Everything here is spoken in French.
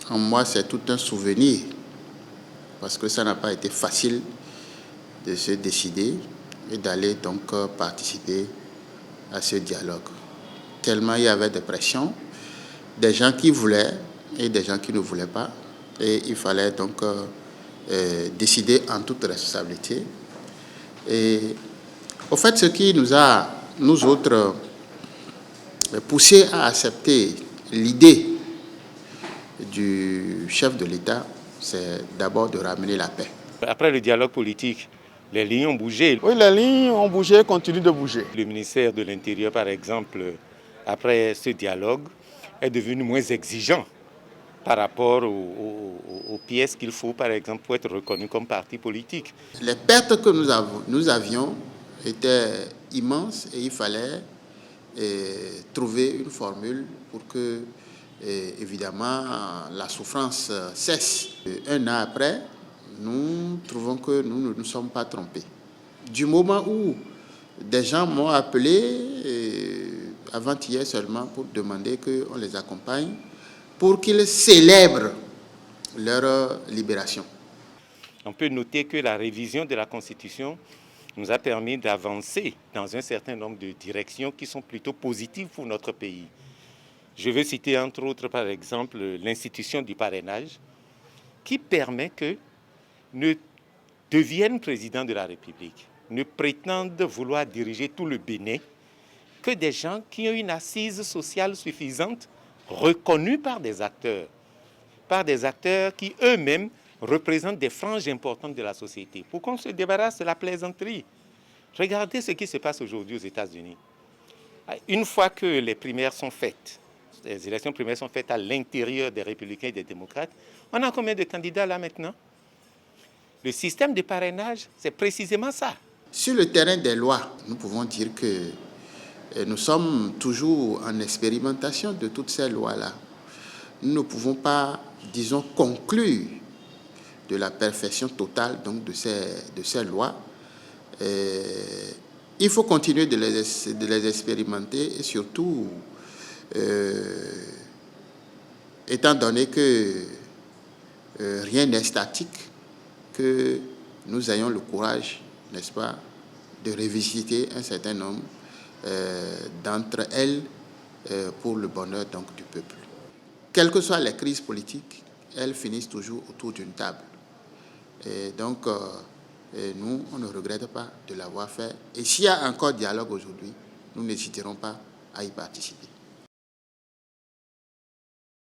En moi, c'est tout un souvenir, parce que ça n'a pas été facile de se décider et d'aller donc participer à ce dialogue. Tellement il y avait des pressions, des gens qui voulaient et des gens qui ne voulaient pas. Et il fallait donc décider en toute responsabilité. Et au fait, ce qui nous a, nous autres, poussé à accepter l'idée du chef de l'État, c'est d'abord de ramener la paix. Après le dialogue politique, les lignes ont bougé. Oui, les lignes ont bougé, continuent de bouger. Le ministère de l'Intérieur, par exemple, après ce dialogue, est devenu moins exigeant par rapport aux pièces qu'il faut, par exemple, pour être reconnu comme parti politique. Les pertes que nous avions étaient immenses et il fallait trouver une formule pour que, évidemment, la souffrance cesse. Un an après, nous trouvons que nous ne nous sommes pas trompés. Du moment où des gens m'ont appelé, avant-hier seulement, pour demander qu'on les accompagne, pour qu'ils célèbrent leur libération. On peut noter que la révision de la Constitution nous a permis d'avancer dans un certain nombre de directions qui sont plutôt positives pour notre pays. Je veux citer entre autres, par exemple, l'institution du parrainage qui permet que ne deviennent président de la République, ne prétendent vouloir diriger tout le Bénin que des gens qui ont une assise sociale suffisante, reconnue par des acteurs qui eux-mêmes représentent des franges importantes de la société. Pour qu'on se débarrasse de la plaisanterie. Regardez ce qui se passe aujourd'hui aux États-Unis. Une fois que les primaires sont faites, les élections primaires sont faites à l'intérieur des républicains et des démocrates, on a combien de candidats là maintenant? Le système de parrainage, c'est précisément ça. Sur le terrain des lois, nous pouvons dire que nous sommes toujours en expérimentation de toutes ces lois-là. Nous ne pouvons pas, disons, conclure de la perfection totale donc, de ces lois. Il faut continuer de les expérimenter et surtout, étant donné que rien n'est statique, que nous ayons le courage, n'est-ce pas, de revisiter un certain nombre d'entre elles pour le bonheur donc, du peuple. Quelles que soient les crises politiques, elles finissent toujours autour d'une table. Et donc, nous, on ne regrette pas de l'avoir fait. Et s'il y a encore dialogue aujourd'hui, nous n'hésiterons pas à y participer.